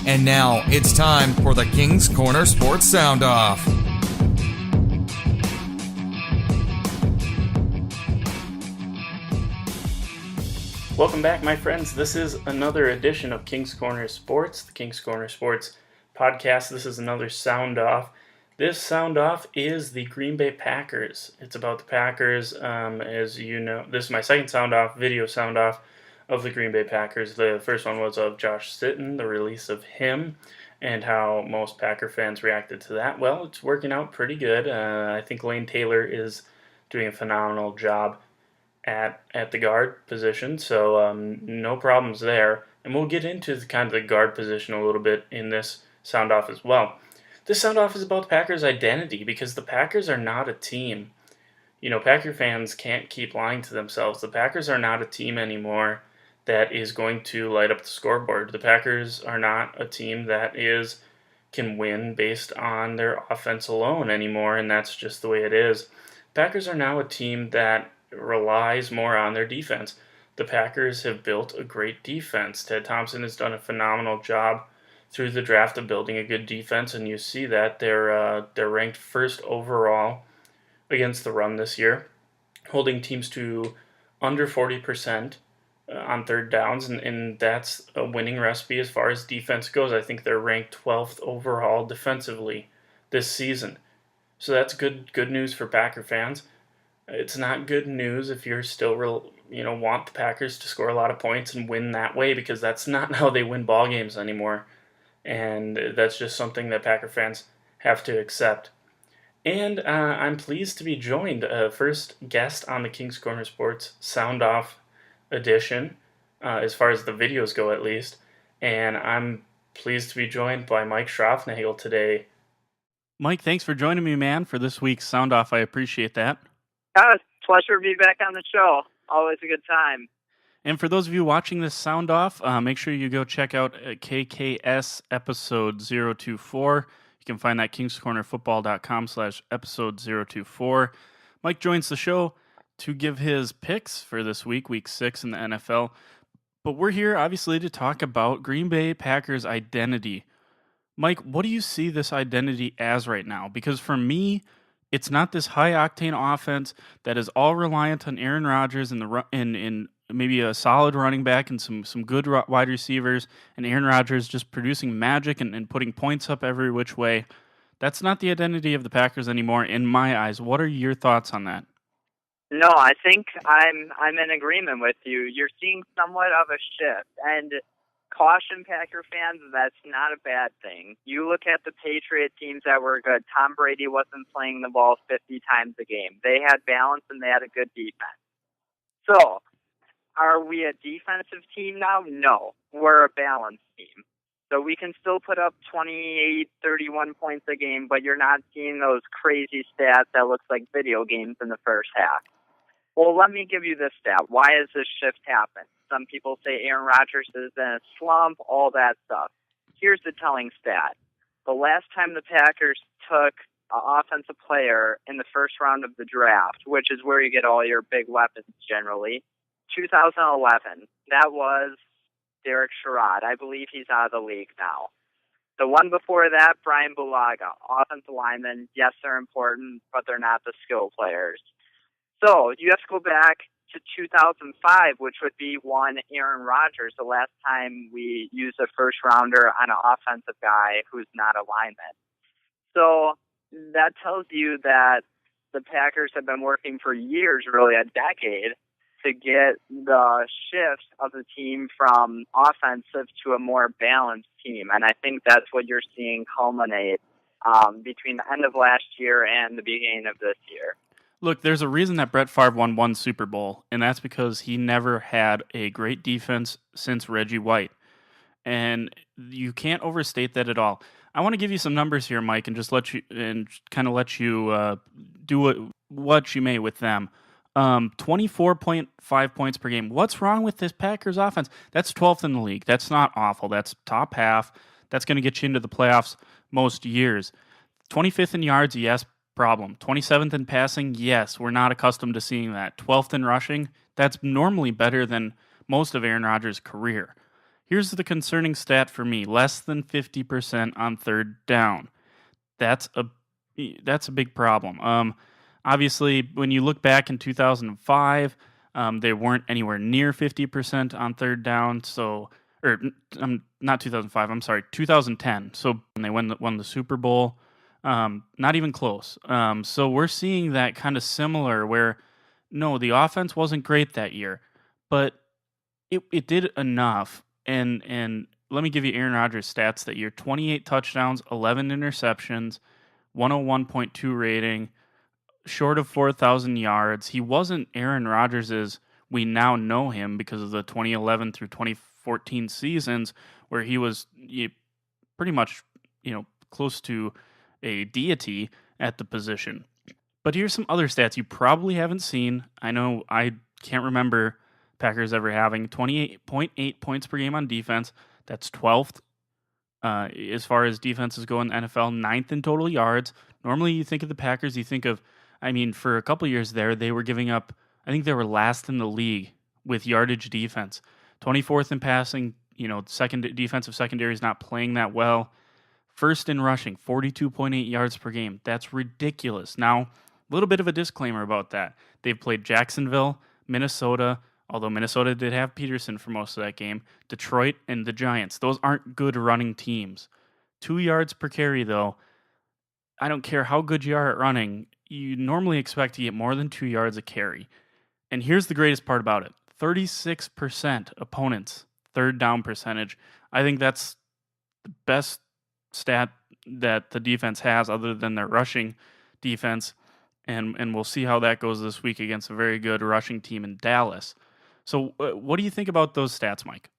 And now it's time for the King's Corner Sports Sound Off. Welcome back, my friends. This is another edition of King's Corner Sports, the King's Corner Sports podcast. This is another Sound Off. This Sound Off is the Green Bay Packers. It's about the Packers. As you know, this is my second Sound Off, video Sound Off of the Green Bay Packers. The first one was of Josh Sitton, the release of him, and how most Packer fans reacted to that. Well, it's working out pretty good. I think Lane Taylor is doing a phenomenal job at the guard position, so no problems there. And we'll get into the guard position a little bit in this Sound Off as well. This Sound Off is about the Packers' identity, because the Packers are not a team. You know, Packer fans can't keep lying to themselves. The Packers are not a team anymore that is going to light up the scoreboard. The Packers are not a team that can win based on their offense alone anymore, and that's just the way it is. Packers are now a team that relies more on their defense. The Packers have built a great defense. Ted Thompson has done a phenomenal job through the draft of building a good defense, and you see that they're ranked first overall against the run this year, holding teams to under 40% on third downs, and that's a winning recipe as far as defense goes. I think they're ranked 12th overall defensively this season. So that's good news for Packer fans. It's not good news if you're still want the Packers to score a lot of points and win that way, because that's not how they win ball games anymore. And that's just something that Packer fans have to accept. And I'm pleased to be joined, first guest on the King's Corner Sports Sound Off edition, as far as the videos go at least. And I'm pleased to be joined by Mike Schroffnagel today. Mike, thanks for joining me, man, for this week's Sound Off. I appreciate that. It's a pleasure to be back on the show. Always a good time. And for those of you watching this Sound Off, make sure you go check out KKS episode 024. You can find that at kingscornerfootball.com/episode 024. Mike joins the show to give his picks for this week 6 in the NFL. But we're here, obviously, to talk about Green Bay Packers' identity. Mike, what do you see this identity as right now? Because for me, it's not this high-octane offense that is all reliant on Aaron Rodgers and maybe a solid running back and some good wide receivers, and Aaron Rodgers just producing magic and putting points up every which way. That's not the identity of the Packers anymore, in my eyes. What are your thoughts on that? No, I think I'm in agreement with you. You're seeing somewhat of a shift, and caution, Packer fans, that's not a bad thing. You look at the Patriot teams that were good. Tom Brady wasn't playing the ball 50 times a game. They had balance and they had a good defense. So, are we a defensive team now? No, we're a balanced team. So we can still put up 28, 31 points a game, but you're not seeing those crazy stats that looks like video games in the first half. Well, let me give you this stat. Why has this shift happened? Some people say Aaron Rodgers is in a slump, all that stuff. Here's the telling stat. The last time the Packers took an offensive player in the first round of the draft, which is where you get all your big weapons generally, 2011. That was Derek Sherrod. I believe he's out of the league now. The one before that, Brian Bulaga. Offensive linemen, yes, they're important, but they're not the skill players. So you have to go back to 2005, which would be one Aaron Rodgers, the last time we used a first-rounder on an offensive guy who's not a lineman. So that tells you that the Packers have been working for years, really a decade, to get the shift of the team from offensive to a more balanced team. And I think that's what you're seeing culminate between the end of last year and the beginning of this year. Look, there's a reason that Brett Favre won one Super Bowl, and that's because he never had a great defense since Reggie White. And you can't overstate that at all. I want to give you some numbers here, Mike, and just let you do what you may with them. 24.5 points per game. What's wrong with this Packers offense? That's 12th in the league. That's not awful. That's top half. That's going to get you into the playoffs most years. 25th in yards, yes, problem. 27th in passing, yes, we're not accustomed to seeing that. 12th in rushing, that's normally better than most of Aaron Rodgers' career. Here's the concerning stat for me: less than 50% on third down. That's a big problem. Obviously, when you look back in 2005, they weren't anywhere near 50% on third down. So, or not 2005. I'm sorry, 2010. So when they won the Super Bowl, not even close. So we're seeing that kind of similar where no, the offense wasn't great that year, but it did enough. And let me give you Aaron Rodgers' stats that year: 28 touchdowns, 11 interceptions, 101.2 rating, short of 4,000 yards. He wasn't Aaron Rodgers as we now know him because of the 2011 through 2014 seasons where he was pretty much, close to a deity at the position. But here's some other stats you probably haven't seen. I know I can't remember Packers ever having 28.8 points per game on defense. That's 12th as far as defenses go in the NFL, 9th in total yards. Normally you think of the Packers, you think of, for a couple years there, they were giving up, I think they were last in the league with yardage defense. 24th in passing, defensive secondary is not playing that well. First in rushing, 42.8 yards per game. That's ridiculous. Now, a little bit of a disclaimer about that. They've played Jacksonville, Minnesota, although Minnesota did have Peterson for most of that game, Detroit, and the Giants. Those aren't good running teams. 2 yards per carry, though. I don't care how good you are at running, you normally expect to get more than 2 yards a carry. And here's the greatest part about it. 36% opponents' third down percentage. I think that's the best stat that the defense has other than their rushing defense. And we'll see how that goes this week against a very good rushing team in Dallas. So what do you think about those stats, Mike?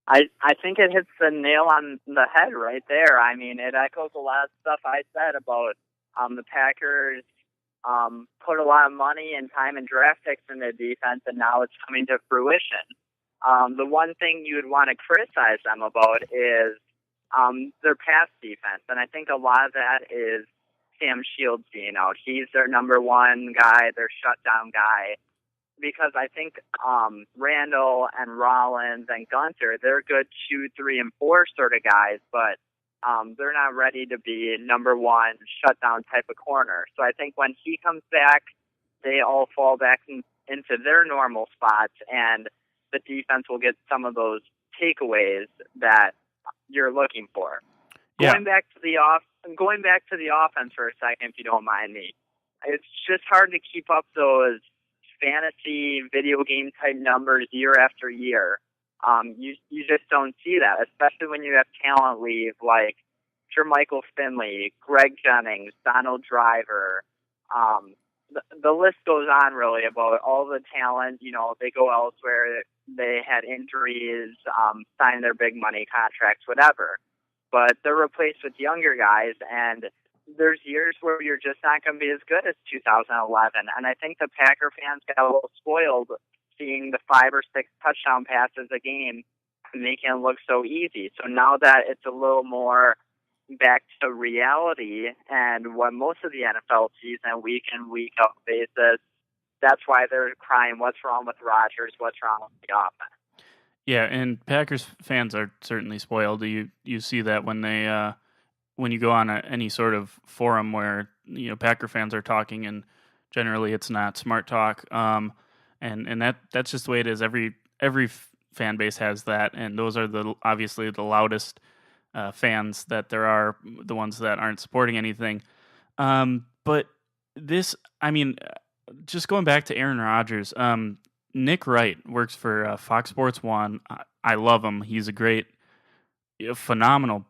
I think it hits the nail on the head right there. It echoes a lot of stuff I said about the Packers put a lot of money and time and draft picks in their defense, and now it's coming to fruition. The one thing you would want to criticize them about is their pass defense, and I think a lot of that is Sam Shields being out. He's their number one guy, their shutdown guy, because I think Randall and Rollins and Gunter, they're good 2, 3, and 4 sort of guys, but they're not ready to be number one shutdown type of corner. So I think when he comes back, they all fall back into their normal spots, and the defense will get some of those takeaways that you're looking for. Yeah. Going back to the offense for a second, if you don't mind me, it's just hard to keep up those fantasy video game type numbers year after year. You just don't see that, especially when you have talent leave like Jermichael Finley, Greg Jennings, Donald Driver. The list goes on really about all the talent. They go elsewhere. They had injuries, signed their big money contracts, whatever. But they're replaced with younger guys, and there's years where you're just not going to be as good as 2011. And I think the Packer fans got a little spoiled seeing the 5 or 6 touchdown passes a game and making it look so easy. So now that it's a little more back to reality and what most of the NFL sees on a week in, week out basis, that's why they're crying, what's wrong with Rodgers, what's wrong with the offense. Yeah, and Packers fans are certainly spoiled. You see that when they when you go on any sort of forum where Packer fans are talking, and generally it's not smart talk. And that's just the way it is. Every fan base has that, and those are obviously the loudest fans that there are, the ones that aren't supporting anything. But this, just going back to Aaron Rodgers, Nick Wright works for Fox Sports 1. I love him. He's a phenomenal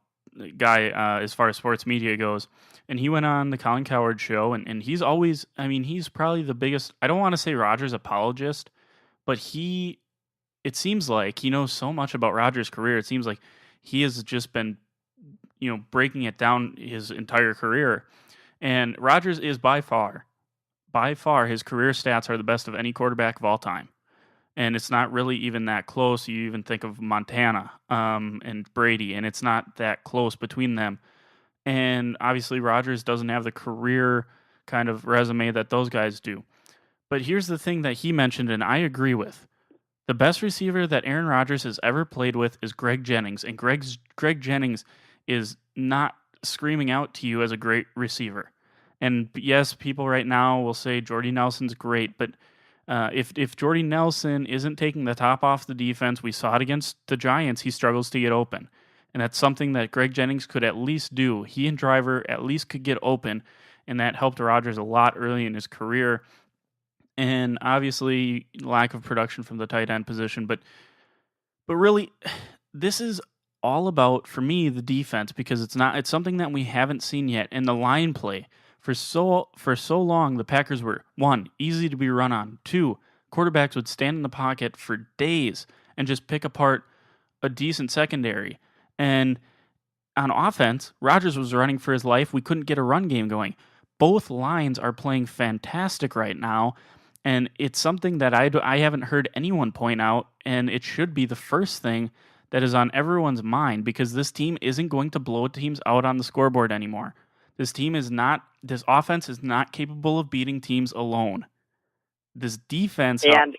guy as far as sports media goes. And he went on the Colin Cowherd show, and he's always, he's probably the biggest, I don't want to say Rodgers apologist, but it seems like he knows so much about Rodgers' career. It seems like he has just been, breaking it down his entire career. And Rodgers is by far, his career stats are the best of any quarterback of all time. And it's not really even that close. You even think of Montana and Brady, and it's not that close between them. And obviously Rodgers doesn't have the career kind of resume that those guys do. But here's the thing that he mentioned, and I agree with. The best receiver that Aaron Rodgers has ever played with is Greg Jennings, and Greg Jennings is not screaming out to you as a great receiver. And yes, people right now will say Jordy Nelson's great, but if Jordy Nelson isn't taking the top off the defense, we saw it against the Giants, he struggles to get open. And that's something that Greg Jennings could at least do. He and Driver at least could get open, and that helped Rodgers a lot early in his career. And obviously, lack of production from the tight end position. But really, this is all about, for me, the defense, because it's something that we haven't seen yet. And the line play. For so long, the Packers were, 1, easy to be run on. 2, quarterbacks would stand in the pocket for days and just pick apart a decent secondary. And on offense, Rodgers was running for his life. We couldn't get a run game going. Both lines are playing fantastic right now, and it's something that I haven't heard anyone point out, and it should be the first thing that is on everyone's mind, because this team isn't going to blow teams out on the scoreboard anymore. This offense is not capable of beating teams alone. This defense, And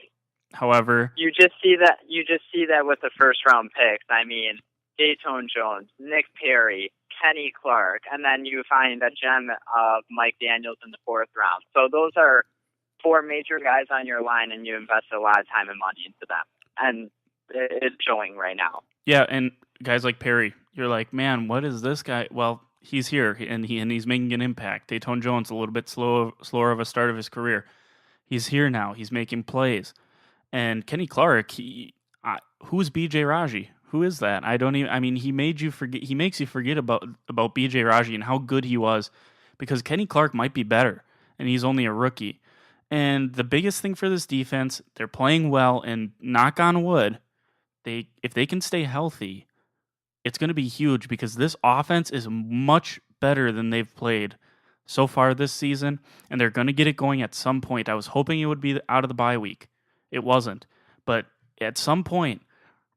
however, you just see that with the first round picks. I mean, Dayton Jones, Nick Perry, Kenny Clark, and then you find a gem of Mike Daniels in the 4th round. So those are 4 major guys on your line, and you invest a lot of time and money into them. And it's showing right now. Yeah, and guys like Perry, you're like, man, what is this guy? Well, he's here, and he's making an impact. Dayton Jones, a little bit slower of a start of his career. He's here now. He's making plays. And Kenny Clark, who's B.J. Raji? Who is that? He makes you forget about B.J. Raji and how good he was, because Kenny Clark might be better, and he's only a rookie. And the biggest thing for this defense, they're playing well, and knock on wood, if they can stay healthy, it's going to be huge, because this offense is much better than they've played so far this season, and they're going to get it going at some point. I was hoping it would be out of the bye week. It wasn't. But at some point,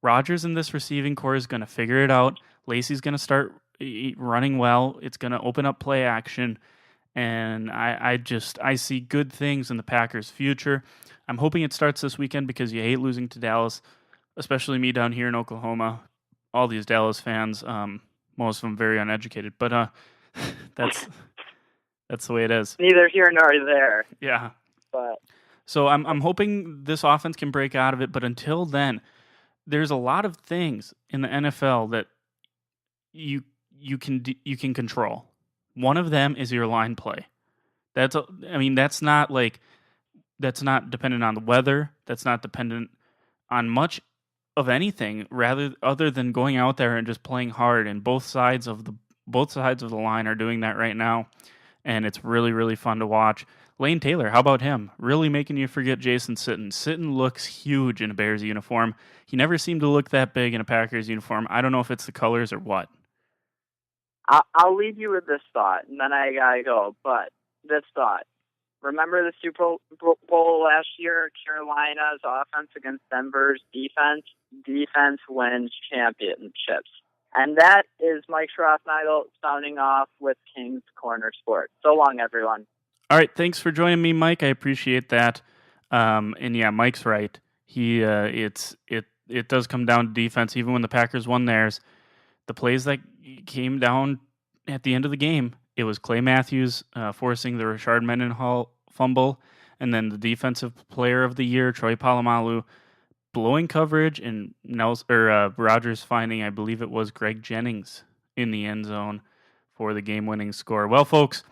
Rodgers in this receiving core is going to figure it out. Lacey's going to start running well. It's going to open up play action. And I see good things in the Packers' future. I'm hoping it starts this weekend, because you hate losing to Dallas, especially me down here in Oklahoma. All these Dallas fans, most of them very uneducated, but that's the way it is. Neither here nor there. Yeah. But so I'm hoping this offense can break out of it, but until then, there's a lot of things in the NFL that you can control. One of them is your line play. That's not dependent on the weather. That's not dependent on much of anything, rather other than going out there and just playing hard. And both sides of the line are doing that right now, and it's really, really fun to watch. Lane Taylor, how about him? Really making you forget Jason Sitton. Sitton looks huge in a Bears uniform. He never seemed to look that big in a Packers uniform. I don't know if it's the colors or what. I'll leave you with this thought, and then I gotta go. But this thought: remember the Super Bowl last year? Carolina's offense against Denver's defense. Defense wins championships, and that is Mike Schroffnagel sounding off with King's Corner Sports. So long, everyone. All right, thanks for joining me, Mike. I appreciate that. And yeah, Mike's right. It does come down to defense. Even when the Packers won theirs, the plays that came down at the end of the game, it was Clay Matthews forcing the Rashard Mendenhall fumble, and then the defensive player of the year, Troy Polamalu, blowing coverage, and Rodgers finding, I believe it was Greg Jennings in the end zone for the game-winning score. Well, folks,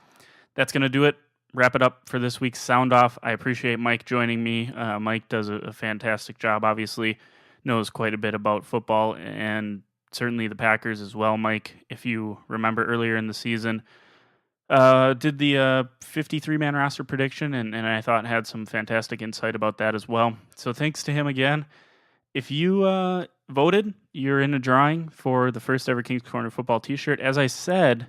that's going to do it. Wrap it up for this week's Sound Off. I appreciate Mike joining me. Mike does a fantastic job, obviously, knows quite a bit about football, and certainly the Packers as well. Mike, if you remember earlier in the season, did the 53-man roster prediction, and I thought had some fantastic insight about that as well. So thanks to him again. If you voted, you're in a drawing for the first ever King's Corner football t-shirt. As I said,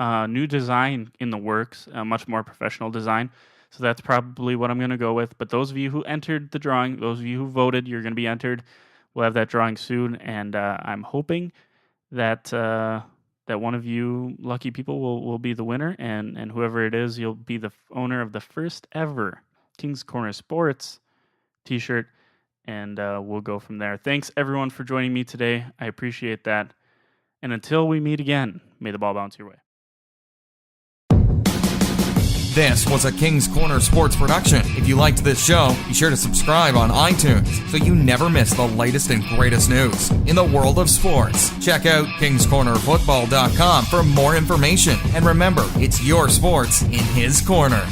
new design in the works, a much more professional design. So that's probably what I'm going to go with. But those of you who entered the drawing, those of you who voted, you're going to be entered. We'll have that drawing soon, and I'm hoping that that one of you lucky people will be the winner, and whoever it is, you'll be the owner of the first ever King's Corner Sports t-shirt. and we'll go from there. Thanks, everyone, for joining me today. I appreciate that. And until we meet again, may the ball bounce your way. This was a King's Corner Sports production. If you liked this show, be sure to subscribe on iTunes so you never miss the latest and greatest news in the world of sports. Check out kingscornerfootball.com for more information. And remember, it's your sports in his corner.